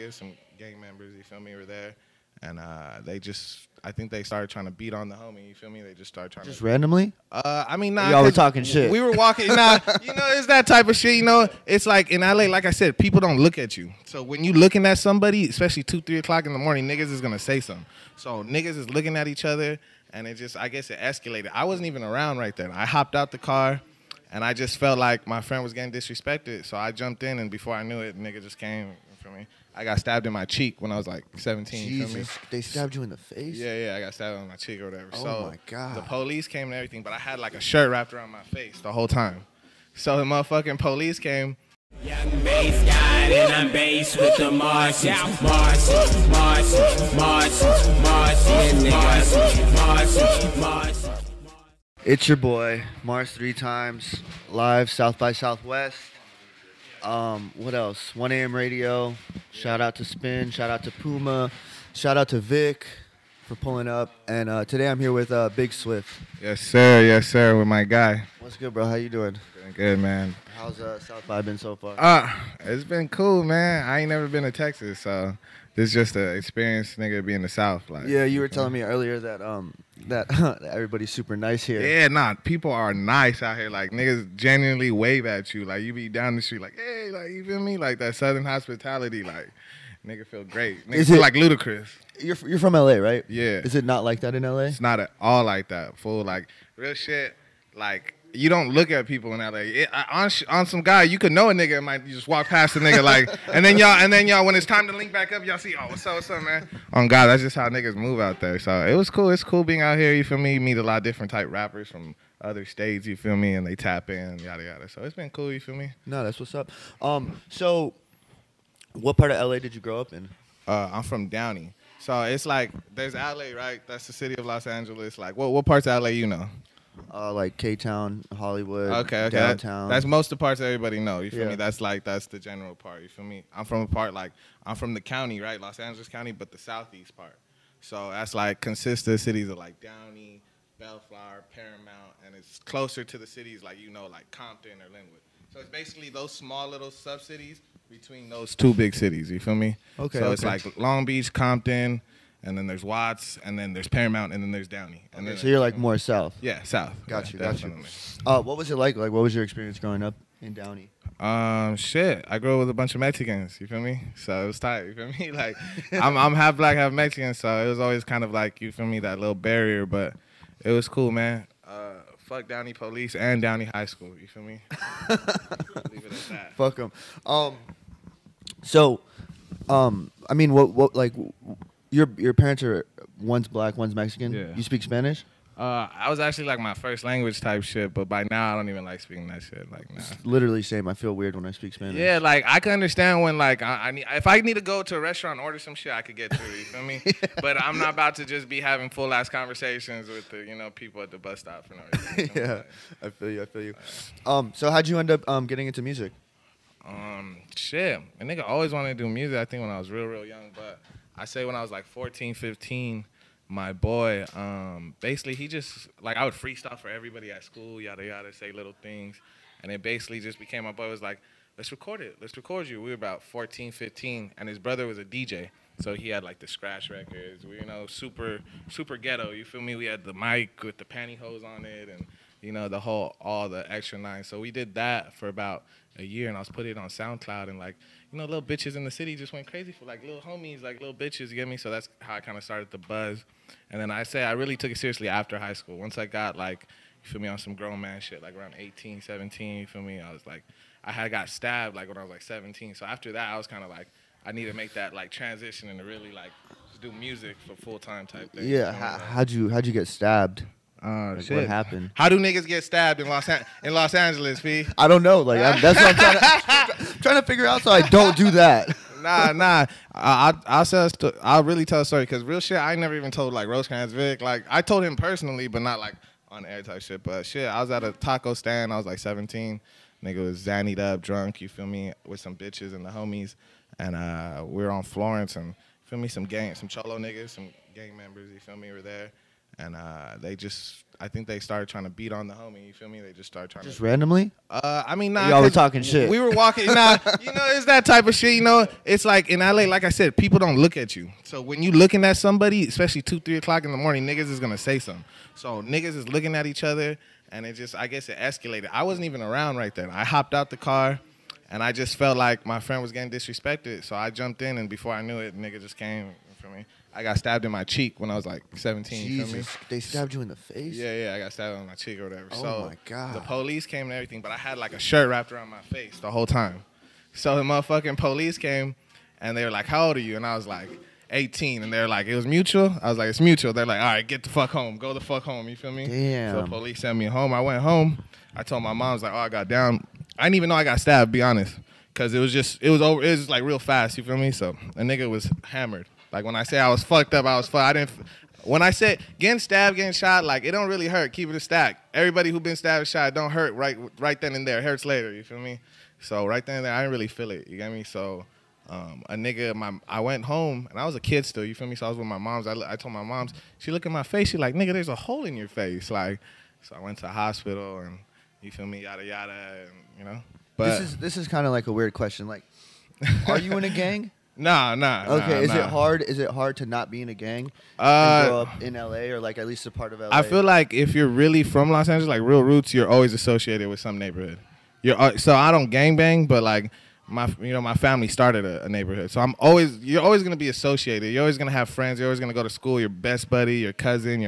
niggas, some gang members, you feel me, were there. And I think they started trying to beat on the homie, you feel me? They just started trying Just randomly? I mean, nah. Y'all were talking shit. We were walking, nah, it's that type of shit, It's like in LA, like I said, people don't look at you. So when you looking at somebody, especially 2, 3 o'clock in the morning, niggas is going to say something. So niggas is looking at each other, and I guess it escalated. I wasn't even around right then. I hopped out the car, and I just felt like my friend was getting disrespected. So I jumped in, and before I knew it, nigga just came for me. I got stabbed in my cheek when I was like 17. Jesus, you feel me? They stabbed you in the face? Yeah, I got stabbed in my cheek or whatever. Oh, so my God. The police came and everything, but I had like a shirt wrapped around my face the whole time. So the motherfucking police came. Young bass guy, and I'm bass with the Martians. Martians. It's your boy, Mars 3 times, live South by Southwest. What else? 1 a.m. radio. Shout out to Spin. Shout out to Puma. Shout out to Vic for pulling up. And today I'm here with Big Swift. Yes, sir, with my guy. What's good, bro? How you doing? Doing good, man. How's South by been so far? It's been cool, man. I ain't never been to Texas, so this is just an experience, nigga, being in the South. Like, yeah, you were telling me earlier that that everybody's super nice here. Yeah, nah, people are nice out here. Like, niggas genuinely wave at you. Like, you be down the street, like, hey, like, you feel me? Like, that Southern hospitality, like, nigga feel great. Nigga feel like ludicrous. You're from LA, right? Yeah. Is it not like that in LA? It's not at all like that. Fool, like, real shit, like, you don't look at people in LA. On some guy, you could know a nigga and might just walk past the nigga like, and then y'all, when it's time to link back up, y'all see, oh, what's up, man? On God, that's just how niggas move out there. So it was cool. It's cool being out here. You feel me? Meet a lot of different type rappers from other states. You feel me? And they tap in, yada yada. So it's been cool. You feel me? No, that's what's up. So, what part of LA did you grow up in? I'm from Downey. So it's like there's LA, right? That's the city of Los Angeles. Like, what parts of LA you know? Like K-Town, Hollywood, okay. downtown. That's most of the parts everybody know. You feel Yeah. me? That's the general part. You feel me? I'm from a part I'm from the county, right? Los Angeles County, but the southeast part. So that's like consists of cities of like Downey, Bellflower, Paramount, and it's closer to the cities like like Compton or Linwood. So it's basically those small little sub-cities between those two big cities. You feel me? Okay. So it's like Long Beach, Compton, and then there's Watts, and then there's Paramount, and then there's Downey. And Okay, then so you're like more south. Yeah, south. Got Yeah, you. definitely. What was it like? Like, what was your experience growing up in Downey? Shit. I grew up with a bunch of Mexicans. You feel me? So it was tight. You feel me? Like, I'm half black, half Mexican. So it was always kind of like, you feel me, that little barrier. But it was cool, man. Fuck Downey Police and Downey High School. You feel me? Leave it at that. Fuck them. So, I mean, what like, your parents are one's black, one's Mexican. Yeah. You speak Spanish? I was actually like my first language type shit, but by now I don't even like speaking that shit. Like, nah. It's literally same. I feel weird when I speak Spanish. Yeah, like I can understand when like if I need to go to a restaurant and order some shit, I could get through. You feel me? But I'm not about to just be having full ass conversations with the people at the bus stop for no reason. Yeah, I feel you. So how'd you end up getting into music? Shit, a nigga always wanted to do music. I think when I was real young, but I say when I was like 14, 15. My boy, basically he just, like I would freestyle for everybody at school, yada yada, say little things. And it basically just became, my boy was like, let's record it. Let's record you. We were about 14, 15, and his brother was a DJ. So he had like the scratch records, super ghetto, you feel me? We had the mic with the pantyhose on it and, all the extra nine. So we did that for about a year, and I was putting it on SoundCloud, and like, little bitches in the city just went crazy for like little homies, like little bitches, you get me? So that's how I kind of started the buzz. And then I really took it seriously after high school. Once I got like, you feel me, on some grown man shit, like around 18, 17, you feel me? I was like, I had got stabbed like when I was like 17. So after that, I was kind of like, I need to make that like transition and to really like just do music for full-time type thing. Yeah, how'd you get stabbed? Like, what happened? How do niggas get stabbed in Los Angeles, P? I don't know. Like that's what I'm trying to figure out, so I don't do that. Nah. I'll really tell a story because real shit. I never even told like Rosecrans Vic. Like I told him personally, but not like on air type shit. But shit, I was at a taco stand. I was like 17. Nigga was zannied up, drunk. You feel me? With some bitches and the homies, and we were on Florence and feel me some cholo niggas, some gang members. You feel me? Were there. and they just. I think they started trying to beat on the homie. You feel me? They just started trying Just to. randomly? I mean, nah. Y'all were 'cause talking shit. We were walking. Nah, you know, it's that type of shit. You know, it's like in LA. Like I said, people don't look at you. So when you looking at somebody, especially 2, 3 o'clock in the morning, niggas is gonna say something. So niggas is looking at each other, and it just, I guess, it escalated. I wasn't even around right then. I hopped out the car, and I just felt like my friend was getting disrespected. So I jumped in, and before I knew it, nigga just came for me. I got stabbed in my cheek when I was like 17. You feel me? Jesus, they stabbed you in the face? Yeah, I got stabbed on my cheek or whatever. Oh So my God. the police came and everything, but I had like a shirt wrapped around my face the whole time. So the motherfucking police came, and they were like, "How old are you?" And I was like, 18. And they're like, "It was mutual?" I was like, "It's mutual." They're like, "All right, get the fuck home. Go the fuck home." You feel me? Damn. So the police sent me home. I went home. I told my mom, I was like, "Oh, I got down." I didn't even know I got stabbed, to be honest, because it was over. It was like real fast. You feel me? So a nigga was hammered. Like when I say I was fucked up, I was fucked. I didn't. When I said getting stabbed, getting shot, like it don't really hurt. Keep it a stack. Everybody who been stabbed and shot, it don't hurt right then and there. It hurts later. You feel me? So right then and there, I didn't really feel it. You get me? So a nigga, I went home and I was a kid still. You feel me? So I was with my moms. I told my moms. She looked at my face. She like, "Nigga, there's a hole in your face." Like, so I went to the hospital and you feel me, yada yada, and you know. But This is kind of like a weird question. Like, are you in a gang? Nah. Okay, is nah. it hard? Is it hard to not be in a gang and grow up in LA or like at least a part of LA? I feel like if you're really from Los Angeles, like real roots, you're always associated with some neighborhood. So I don't gangbang, but like my family started a neighborhood. So you're always gonna be associated. You're always gonna have friends. You're always gonna go to school. Your best buddy, your cousin.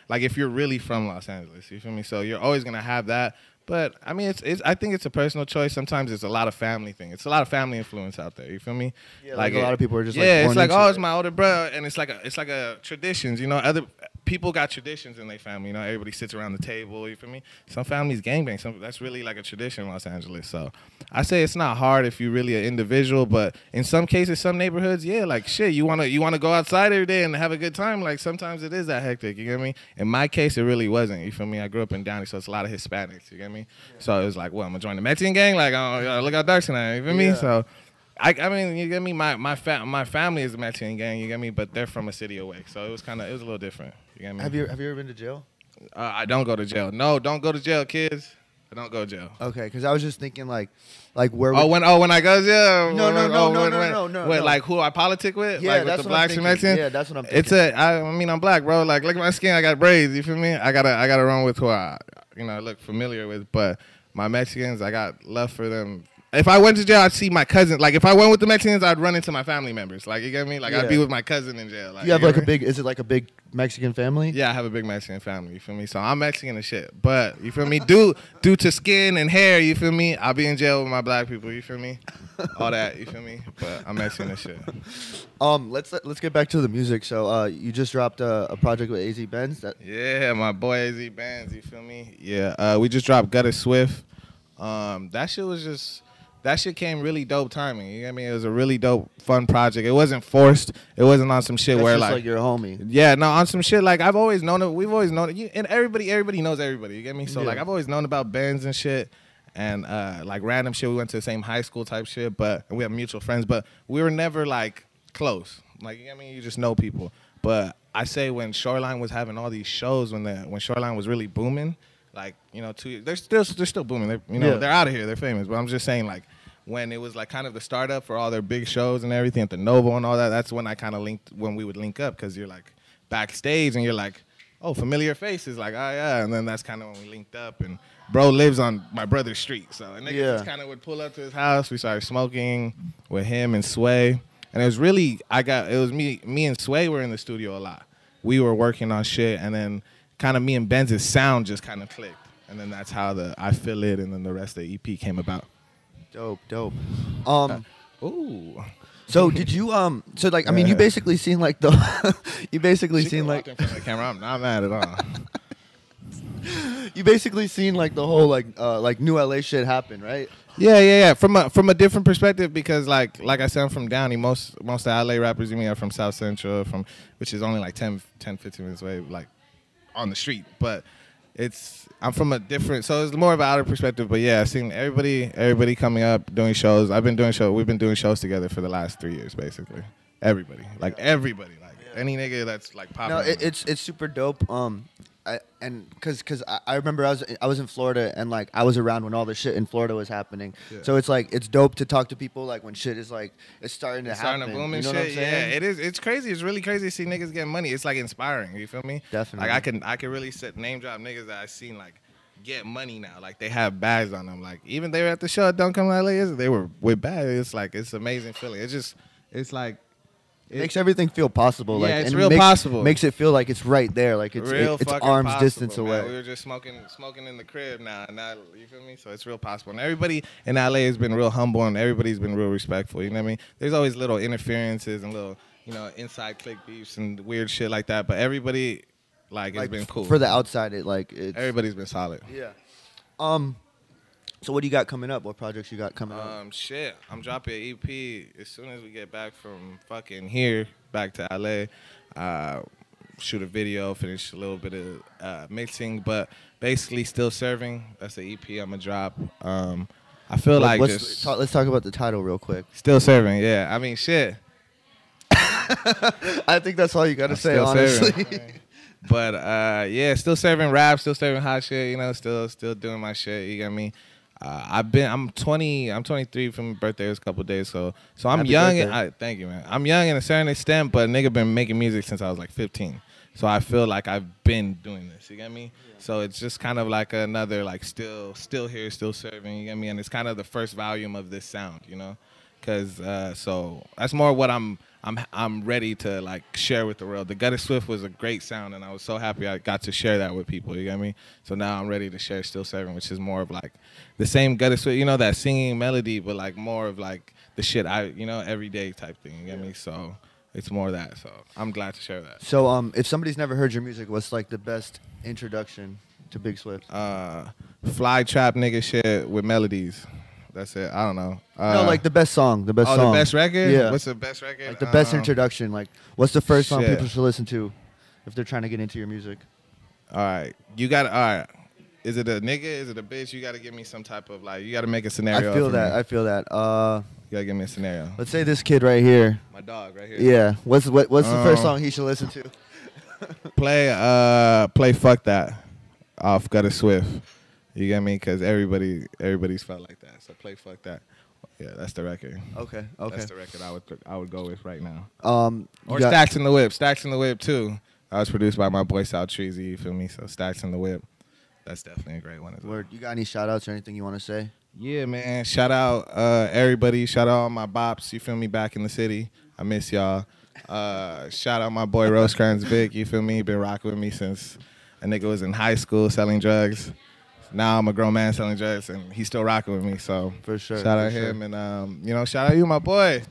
Like if you're really from Los Angeles, you feel me? So you're always gonna have that. But I mean, I think it's a personal choice. Sometimes it's a lot of family thing. It's a lot of family influence out there. You feel me? Yeah, like a lot of people are just like it's born like, into oh, it. it's my older brother, and it's like a traditions. You know, other people got traditions in their family. You know, everybody sits around the table. You feel me? Some families gangbang. That's really like a tradition in Los Angeles. So I say it's not hard if you're really an individual, but in some cases, some neighborhoods, yeah, like shit, you wanna go outside every day and have a good time. Like sometimes it is that hectic. You get me? In my case, it really wasn't. You feel me? I grew up in Downey, so it's a lot of Hispanics. You get me? Yeah. So it was like, well, I'm gonna join the Mexican gang. Like, oh, look how dark tonight. You feel me? So. I mean, you get me. My family is a Mexican gang. You get me, but they're from a city away, so it was a little different. You get me? Have you ever been to jail? I don't go to jail. No, don't go to jail, kids. I don't go to jail. Okay, because I was just thinking like where. When I go to jail. No. Wait, like who I politic with? Yeah, like with that's the what I'm blacks and thinking. Mexicans? Yeah, that's what I'm thinking. I mean, I'm black, bro. Like, look at my skin. I got braids. You feel me? I gotta run with who I look familiar with. But my Mexicans, I got love for them. If I went to jail, I'd see my cousin. Like, if I went with the Mexicans, I'd run into my family members. Like, you get me? Like, I'd be with my cousin in jail. Like, you have like is it like a big Mexican family? Yeah, I have a big Mexican family. You feel me? So I'm Mexican and shit. But you feel me? Due to skin and hair, you feel me? I'll be in jail with my black people. You feel me? All that. You feel me? But I'm Mexican and shit. Let's get back to the music. So you just dropped a project with AZ Benz. Yeah, my boy AZ Benz. You feel me? Yeah. We just dropped Gutter Swift. That shit came really dope timing. You get me? It was a really dope, fun project. It wasn't forced. It wasn't on some shit where just like your homie. Yeah, no, on some shit like I've always known it. We've always known it. And everybody knows everybody. You get me? So like I've always known about Benz and shit, and like random shit. We went to the same high school type shit, and we have mutual friends, but we were never like close. Like you get me? You just know people. But I say when Shoreline was having all these shows, when Shoreline was really booming. Like, 2 years, they're still booming. They're out of here. They're famous. But I'm just saying, like, when it was like kind of the startup for all their big shows and everything at the Novo and all that, that's when I kind of when we would link up, because you're like backstage and you're like, oh, familiar faces, like, oh yeah, and then that's kind of when we linked up. And bro lives on my brother's street, so and niggas just kind of would pull up to his house. We started smoking with him and Sway, and it was really me and Sway were in the studio a lot. We were working on shit, and then kind of me and Benz's sound just kind of clicked, and then that's how the I Feel It and then the rest of the EP came about. Dope. Ooh. So did you So like I mean you basically seen like the you basically seen like in front of the camera. I'm not mad at all. You basically seen like the whole like new LA shit happen, right? Yeah. From a different perspective, because like I said, I'm from Downey. Most of the LA rappers you mean are from South Central, which is only like 10, 15 minutes away, like on the street. But I'm from a different, so it's more of an outer perspective. But yeah, I've seen everybody coming up, doing shows. We've been doing shows together for the last 3 years, basically. Everybody. Any nigga that's like popping. No, right now. it's super dope. I remember I was in Florida and like I was around when all the shit in Florida was happening. Yeah. So it's like it's dope to talk to people like when shit is like it's starting to It's happen. starting to boom and you know what I'm shit. Yeah, saying? it is. It's crazy. It's really crazy to see niggas getting money. It's like inspiring. You feel me? Definitely. Like I can really name drop niggas that I seen like get money now. Like they have bags on them. Like even they were at the show at Don't Come to LA. They were with bags. It's like it's amazing feeling. It's like It makes everything feel possible. Yeah, like, it's and real possible. Makes it feel like it's right there. Like it's real it's fucking arm's possible, distance man. away. We were just smoking in the crib now, and now you feel me. So it's real possible. And everybody in LA has been real humble, and everybody's been real respectful. You know what I mean? There's always little interferences and little inside click beefs and weird shit like that. But everybody like it's been cool For the outside, it's everybody's been solid. Yeah. So what do you got coming up? What projects you got coming up? Shit, I'm dropping an EP as soon as we get back from fucking here back to LA. Shoot a video, finish a little bit of mixing, but basically still serving. That's the EP I'm gonna drop. I feel like let's talk about the title real quick. Still serving. Yeah, I mean shit. I think that's all you gotta say, Still honestly. serving. But yeah, still serving rap, still serving hot shit. Still doing my shit. You get me? I'm 23 from my birthday was a couple days, so I'm Happy young. birthday. Thank you, man. I'm young in a certain extent, but nigga been making music since I was like 15. So I feel like I've been doing this. You get me? Yeah. So it's just kind of like another like still here, still serving. You get me? And it's kind of the first volume of this sound, because so that's more what I'm ready to like share with the world. The Gutter Swift was a great sound, and I was so happy I got to share that with people. You get me? So now I'm ready to share Still Serving, which is more of like the same Gutter Swift, that singing melody, but like more of like the shit everyday type thing. You get me? So it's more that. So I'm glad to share that. So if somebody's never heard your music, what's like the best introduction to Big Swift? Fly trap nigga shit with melodies. That's it. I don't know. No, like the best song. The best song. The best record? Yeah. What's the best record? Like the best introduction. Like, what's the first song shit. people should listen to if they're trying to get into your music? All right. All right. Is it a nigga? Is it a bitch? You got to give me some type of like. You got to make a scenario. I feel that. Me. I feel that. You gotta give me a scenario. Let's say this kid right here. My dog right here. Yeah. What's the first song he should listen to? Play Fuck That off Gutter Swift. You get me? Because everybody's felt like that. So play Fuck That. Yeah, that's the record. Okay. That's the record I would go with right now. Or Stacks in the Whip. Stacks in the Whip too. That was produced by my boy Sal Treasy. You feel me? So Stacks in the Whip. That's definitely a great one as well. Word. You got any shout outs or anything you want to say? Yeah, man. Shout out everybody. Shout out all my bops. You feel me? Back in the city. I miss y'all. Shout out my boy Rosecrans Vic. You feel me? Been rocking with me since a nigga was in high school selling drugs. Now I'm a grown man selling drugs, and he's still rocking with me. So for sure, shout out him, and shout out you, my boy.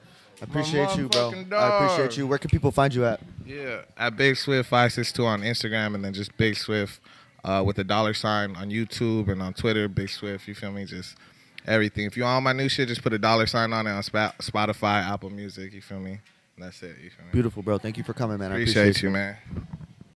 I appreciate you, bro. Dog. I appreciate you. Where can people find you at? Yeah, at Big Swift 562 on Instagram, and then just Big Swift with a $sign on YouTube and on Twitter. Big Swift, you feel me? Just everything. If you want my new shit, just put a $sign on it on Spotify, Apple Music. You feel me? And that's it. You feel me? Beautiful, bro. Thank you for coming, man. Appreciate you, man.